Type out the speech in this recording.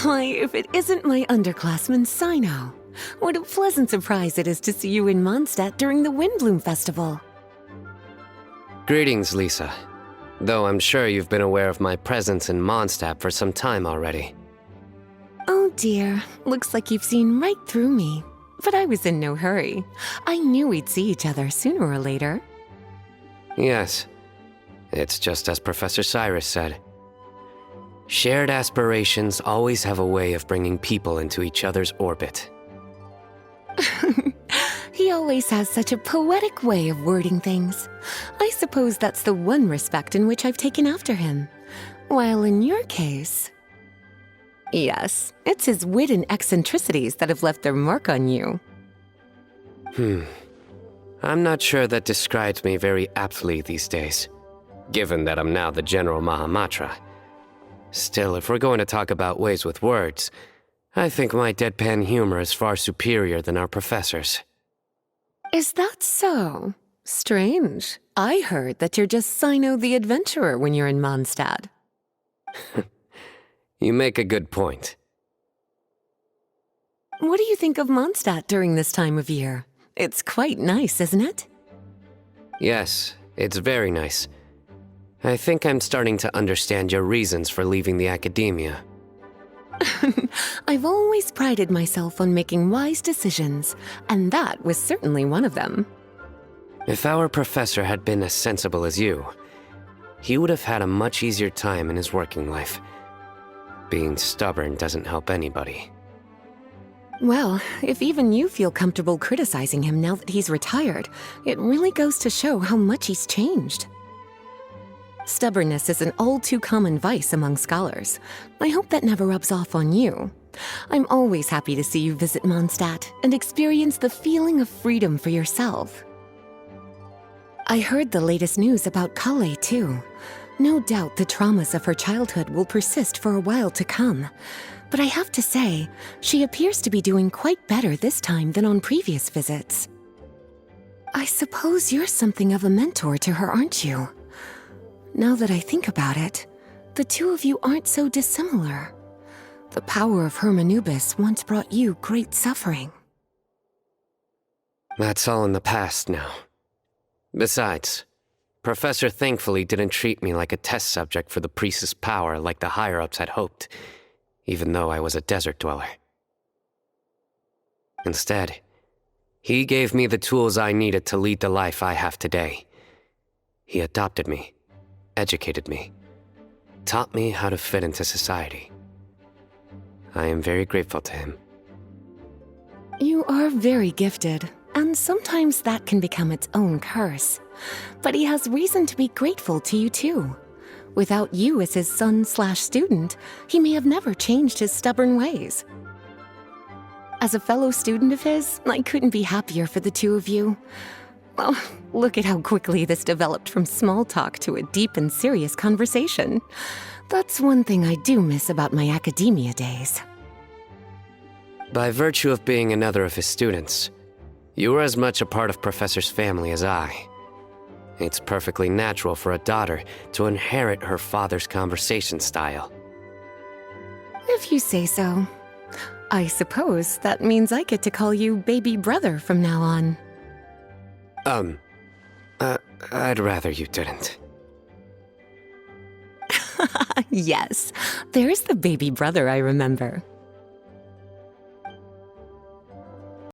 Why, if it isn't my underclassman, Cyno. What a pleasant surprise it is to see you in Mondstadt during the Windblume Festival. Greetings, Lisa. Though I'm sure you've been aware of my presence in Mondstadt for some time already. Oh dear, looks like you've seen right through me. But I was in no hurry. I knew we'd see each other sooner or later. Yes. It's just as Professor Cyrus said. Shared aspirations always have a way of bringing people into each other's orbit. He always has such a poetic way of wording things. I suppose that's the one respect in which I've taken after him. While in your case... Yes, it's his wit and eccentricities that have left their mark on you. I'm not sure that describes me very aptly these days, given that I'm now the General Mahamatra. Still, if we're going to talk about ways with words, I think my deadpan humor is far superior than our professor's. Is that so? Strange. I heard that you're just Cyno the Adventurer when you're in Mondstadt. You make a good point. What do you think of Mondstadt during this time of year? It's quite nice, isn't it? Yes, it's very nice. I think I'm starting to understand your reasons for leaving the academia. I've always prided myself on making wise decisions, and that was certainly one of them. If our professor had been as sensible as you, he would have had a much easier time in his working life. Being stubborn doesn't help anybody. Well, if even you feel comfortable criticizing him now that he's retired, it really goes to show how much he's changed. Stubbornness is an all-too-common vice among scholars. I hope that never rubs off on you. I'm always happy to see you visit Mondstadt and experience the feeling of freedom for yourself. I heard the latest news about Kale, too. No doubt the traumas of her childhood will persist for a while to come. But I have to say, she appears to be doing quite better this time than on previous visits. I suppose you're something of a mentor to her, aren't you? Now that I think about it, the two of you aren't so dissimilar. The power of Hermanubis once brought you great suffering. That's all in the past now. Besides, Professor thankfully didn't treat me like a test subject for the priest's power like the higher-ups had hoped, even though I was a desert dweller. Instead, he gave me the tools I needed to lead the life I have today. He adopted me, educated me, taught me how to fit into society. I am very grateful to him. You are very gifted, and sometimes that can become its own curse. But he has reason to be grateful to you too. Without you as his son/student, he may have never changed his stubborn ways. As a fellow student of his, I couldn't be happier for the two of you. Well, look at how quickly this developed from small talk to a deep and serious conversation. That's one thing I do miss about my academia days. By virtue of being another of his students, you are as much a part of Professor's family as I. It's perfectly natural for a daughter to inherit her father's conversation style. If you say so. I suppose that means I get to call you baby brother from now on. I'd rather you didn't. Yes, there's the baby brother I remember.